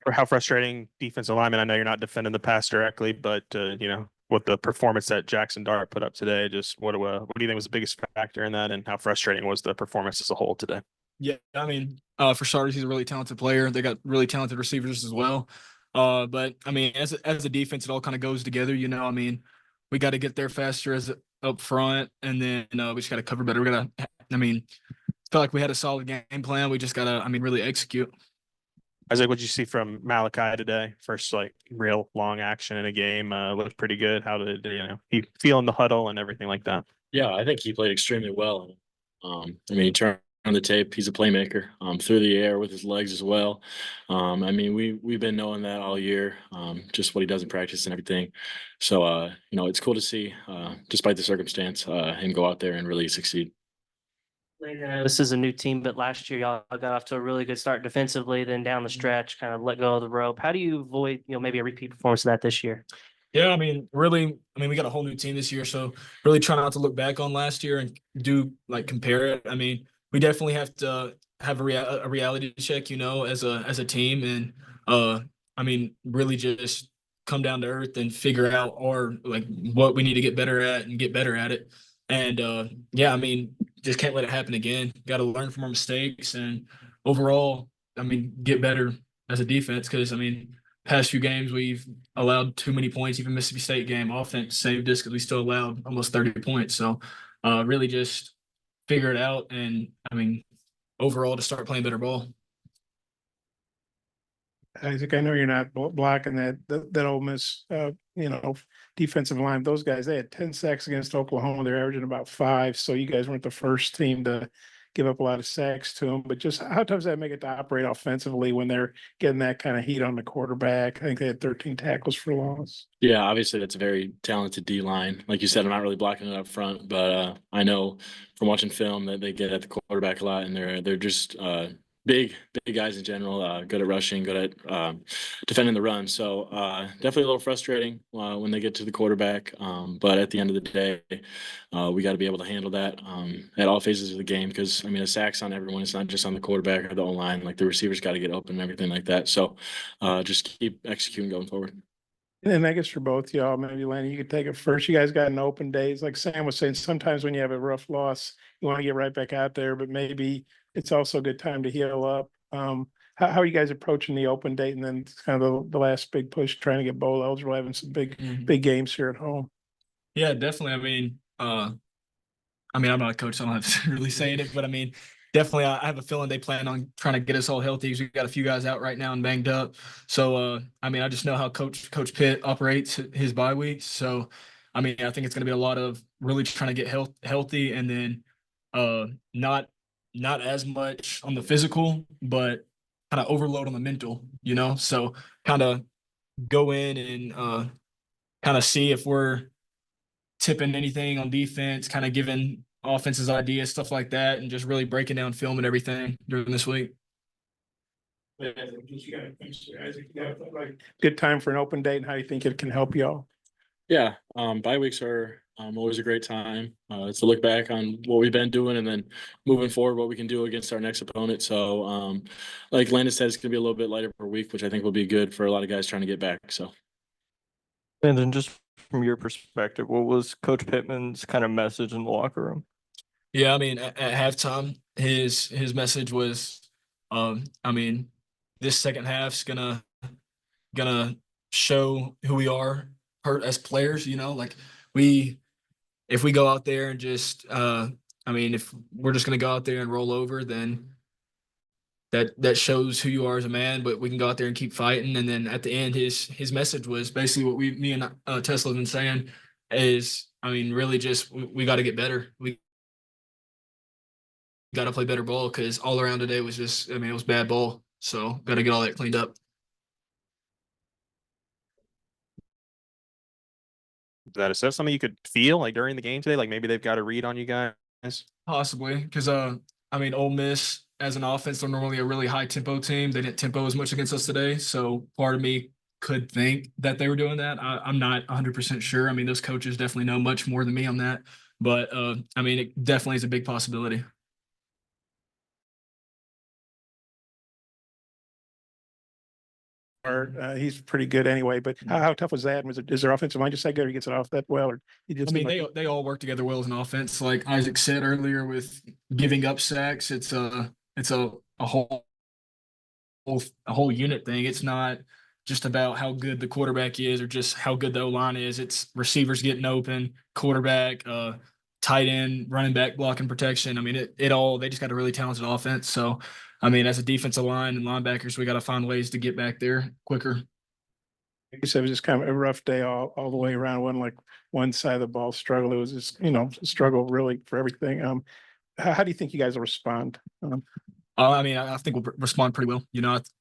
Or how frustrating defensive lineman. I know you're not defending the pass directly, but with the performance that Jackson Dart put up today, just what do you think was the biggest factor in that, and how frustrating was the performance as a whole today? Yeah, I mean, for starters, he's a really talented player. They got really talented receivers as well. But I mean, as a defense, it all kind of goes together. I mean, we got to get there faster as up front, and then we just got to cover better. I mean, felt like we had a solid game plan. We just gotta, I mean, really execute. Isaac, what did you see from Malachi today? First, like real long action in a game, looked pretty good. How did he feel in the huddle and everything like that? Yeah, I think he played extremely well. I mean, he turned on the tape. He's a playmaker through the air with his legs as well. I mean, we've been knowing that all year, just what he does in practice and everything. So, it's cool to see, despite the circumstance, him go out there and really succeed. This is a new team, but last year y'all got off to a really good start defensively. Then down the stretch, kind of let go of the rope. How do you avoid, maybe a repeat performance of that this year? Yeah, I mean, really, I mean, we got a whole new team this year, so really try not to look back on last year and compare it. I mean, we definitely have to have a reality check, as a team, and I mean, really just come down to earth and figure out what we need to get better at and get better at it. And yeah, I mean, just can't let it happen again. Got to learn from our mistakes and overall, I mean, get better as a defense because I mean past few games we've allowed too many points. Even Mississippi State game offense saved us because we still allowed almost 30 points. So really just figure it out and I mean overall to start playing better ball. Isaac, I know you're not blocking that Ole Miss defensive line. Those guys, they had 10 sacks against Oklahoma. They're averaging about 5. So you guys weren't the first team to give up a lot of sacks to them. But just how tough does that make it to operate offensively when they're getting that kind of heat on the quarterback? I think they had 13 tackles for loss. Yeah, obviously that's a very talented D line. Like you said, I'm not really blocking it up front, but I know from watching film that they get at the quarterback a lot, and they're just big guys in general, good at rushing, good at defending the run. So definitely a little frustrating when they get to the quarterback. But at the end of the day, we got to be able to handle that at all phases of the game because, I mean, a sack's on everyone. It's not just on the quarterback or the O-line. Like the receivers got to get open and everything like that. So just keep executing going forward. And I guess for both y'all, maybe Landon, you could take it first. You guys got an open days. Like Sam was saying, sometimes when you have a rough loss, you want to get right back out there, but maybe it's also a good time to heal up. How are you guys approaching the open date and then kind of the last big push trying to get bowl eligible, having some big games here at home? Yeah, definitely. I mean, I'm not a coach, so I don't have to really say it, but I mean, definitely, I have a feeling they plan on trying to get us all healthy because we've got a few guys out right now and banged up. So, I mean, I just know how Coach Pitt operates his bye weeks. So, I mean, I think it's going to be a lot of really trying to get healthy and then not as much on the physical, but kind of overload on the mental, So, kind of go in and kind of see if we're tipping anything on defense, kind of giving offenses ideas, stuff like that, and just really breaking down film and everything during this week. Good time for an open date and how you think it can help y'all? Yeah, bye weeks are always a great time. It's to look back on what we've been doing and then moving forward, what we can do against our next opponent. So, like Landon said, it's going to be a little bit lighter per week, which I think will be good for a lot of guys trying to get back. So, and then just from your perspective, what was Coach Pitman's kind of message in the locker room? Yeah, I mean, at halftime, his message was, I mean, this second half's gonna show who we are as players. Like if we go out there and just, I mean, if we're just gonna go out there and roll over, then that shows who you are as a man. But we can go out there and keep fighting. And then at the end, his message was basically what me and TeSlaa have been saying is, I mean, really just we got to get better. We got to play better ball because all around today was just, I mean, it was bad ball. So got to get all that cleaned up. Is that something you could feel like during the game today? Like maybe they've got a read on you guys? Possibly, because I mean, Ole Miss as an offense, they're normally a really high tempo team. They didn't tempo as much against us today, so part of me could think that they were doing that. I'm not 100% sure. I mean, those coaches definitely know much more than me on that, but I mean, it definitely is a big possibility. He's pretty good anyway, but how tough was that? Is their offensive line just that good, or he gets it off that well, or you just? I mean, they all work together well as an offense. Like Isaac said earlier, with giving up sacks, it's a whole unit thing. It's not just about how good the quarterback is or just how good the O-line is. It's receivers getting open, quarterback, tight end, running back, blocking protection. I mean, it all, they just got a really talented offense. So, I mean, as a defensive line and linebackers, we got to find ways to get back there quicker. You said it was just kind of a rough day all the way around. It wasn't like one side of the ball struggle. It was just, a struggle really for everything. How do you think you guys will respond? I mean, I think we'll respond pretty well.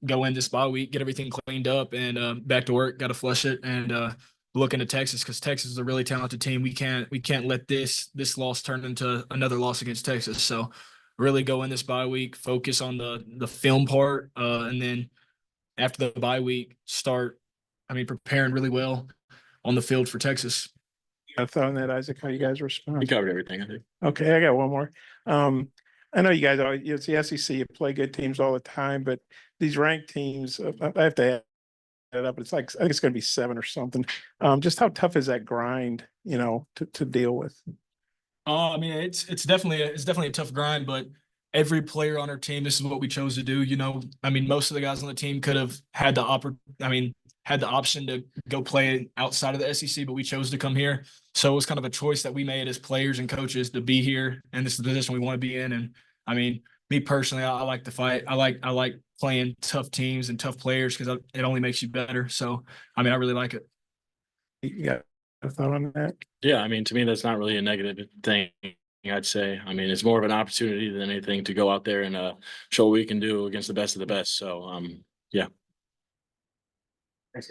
Go in this bye week, get everything cleaned up, and back to work. Got to flush it and look into Texas, because Texas is a really talented team. We can't let this loss turn into another loss against Texas. So really go in this bye week, focus on the film part, and then after the bye week, start. I mean, preparing really well on the field for Texas. I thought on that, Isaac, how you guys respond? We covered everything, I think. Okay, I got one more. I know you guys always, it's the SEC, you play good teams all the time, but these ranked teams, I have to add it up. It's like, I think it's going to be 7 or something. Just how tough is that grind, to deal with? I mean, it's definitely a tough grind, but every player on our team, this is what we chose to do. I mean, most of the guys on the team could have had the option to go play outside of the SEC, but we chose to come here. So it was kind of a choice that we made as players and coaches to be here, and this is the position we want to be in. And I mean, me personally, I like to fight. I like playing tough teams and tough players because it only makes you better. So I mean, I really like it. You got a thought on that? Yeah, I mean, to me, that's not really a negative thing, I'd say. I mean, it's more of an opportunity than anything to go out there and show what we can do against the best of the best. So, yeah.